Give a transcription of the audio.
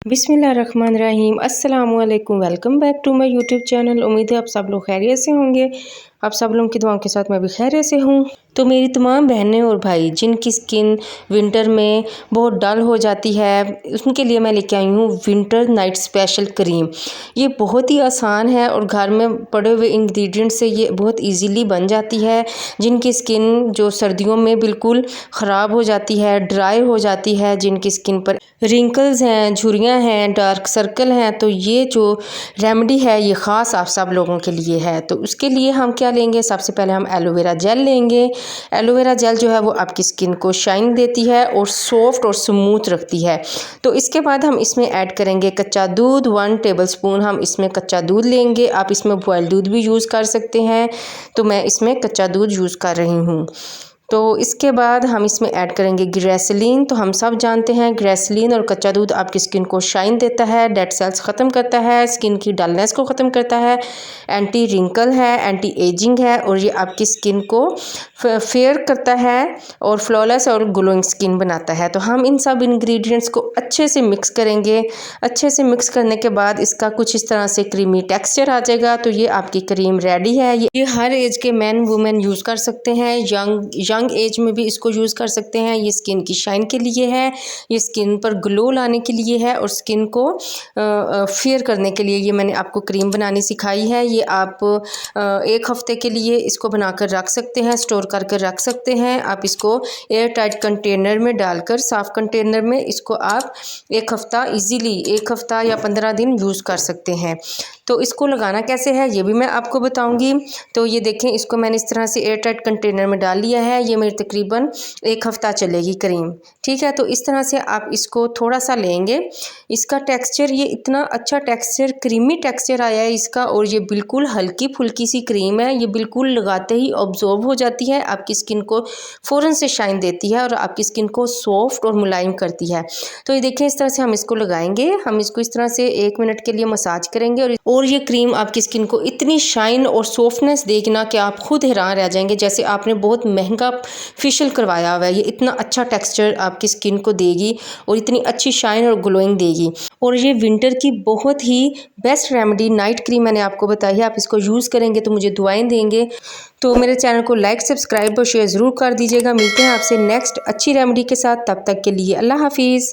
बिस्मिल्लाहिर्रहमानिर्रहीम अस्सलामुअलैकुम। Welcome back to my YouTube channel. उम्मीद है आप सब लोग खैरियत से होंगे। आप सब लोगों की दुआओं के साथ मैं भी खैरियत से हूँ। तो मेरी तमाम बहनें और भाई जिनकी स्किन विंटर में बहुत डल हो जाती है, उनके लिए मैं लेके आई हूँ विंटर नाइट स्पेशल क्रीम। ये बहुत ही आसान है और घर में पड़े हुए इंग्रेडिएंट से ये बहुत इजीली बन जाती है। जिनकी स्किन जो सर्दियों में बिल्कुल ख़राब हो जाती है, ड्राई हो जाती है, जिनकी स्किन पर रिंकल्स हैं, झुर्रियाँ हैं, डार्क सर्कल हैं, तो ये जो रेमेडी है ये ख़ास आप सब लोगों के लिए है। तो उसके लिए हम क्या लेंगे, सबसे पहले हम एलोवेरा जेल लेंगे। एलोवेरा जेल जो है वो आपकी स्किन को शाइन देती है और सॉफ्ट और स्मूथ रखती है। तो इसके बाद हम इसमें ऐड करेंगे कच्चा दूध। 1 टेबलस्पून हम इसमें कच्चा दूध लेंगे। आप इसमें बॉयल दूध भी यूज़ कर सकते हैं, तो मैं इसमें कच्चा दूध यूज़ कर रही हूँ। तो इसके बाद हम इसमें ऐड करेंगे ग्रेसलीन। तो हम सब जानते हैं ग्रेसलीन और कच्चा दूध आपकी स्किन को शाइन देता है, डेड सेल्स ख़त्म करता है, स्किन की डलनेस को ख़त्म करता है, एंटी रिंकल है, एंटी एजिंग है और ये आपकी स्किन को फेयर करता है और फ्लॉलेस और ग्लोइंग स्किन बनाता है। तो हम इन सब इंग्रेडिएंट्स को अच्छे से मिक्स करेंगे। अच्छे से मिक्स करने के बाद इसका कुछ इस तरह से क्रीमी टेक्सचर आ जाएगा। तो ये आपकी क्रीम रेडी है। ये हर एज के मैन वुमेन यूज़ कर सकते हैं। यंग एज में भी इसको यूज़ कर सकते हैं। ये स्किन की शाइन के लिए है, ये स्किन पर ग्लो लाने के लिए है और स्किन को फेयर करने के लिए ये मैंने आपको क्रीम बनानी सिखाई है। ये आप 1 हफ़्ते के लिए इसको बनाकर रख सकते हैं, स्टोर करके रख सकते हैं। आप इसको एयर टाइट कंटेनर में डालकर, साफ़ कंटेनर में इसको आप 1 हफ़्ता ईज़िली 1 हफ़्ता या 15 दिन यूज़ कर सकते हैं। तो इसको लगाना कैसे है ये भी मैं आपको बताऊंगी। तो ये देखें, इसको मैंने इस तरह से एयर टाइट कंटेनर में डाल लिया है। ये मेरी तकरीबन 1 हफ़्ता चलेगी क्रीम, ठीक है। तो इस तरह से आप इसको थोड़ा सा लेंगे। इसका टेक्सचर, ये इतना अच्छा टेक्सचर, क्रीमी टेक्सचर आया है इसका और ये बिल्कुल हल्की फुल्की सी क्रीम है। ये बिल्कुल लगाते ही ऑब्जॉर्ब हो जाती है, आपकी स्किन को फ़ौरन से शाइन देती है और आपकी स्किन को सॉफ्ट और मुलायम करती है। तो ये देखें, इस तरह से हम इसको लगाएंगे। हम इसको इस तरह से 1 मिनट के लिए मसाज करेंगे और ये क्रीम आपकी स्किन को इतनी शाइन और सॉफ्टनेस देगी ना कि आप खुद हैरान रह जाएंगे, जैसे आपने बहुत महंगा फेशियल करवाया हुआ है। ये इतना अच्छा टेक्सचर आपकी स्किन को देगी और इतनी अच्छी शाइन और ग्लोइंग देगी। और ये विंटर की बहुत ही बेस्ट रेमेडी नाइट क्रीम मैंने आपको बताई है। आप इसको यूज़ करेंगे तो मुझे दुआएं देंगे। तो मेरे चैनल को लाइक, सब्सक्राइब और शेयर ज़रूर कर दीजिएगा। मिलते हैं आपसे नेक्स्ट अच्छी रेमेडी के साथ। तब तक के लिए अल्लाह हाफिज़।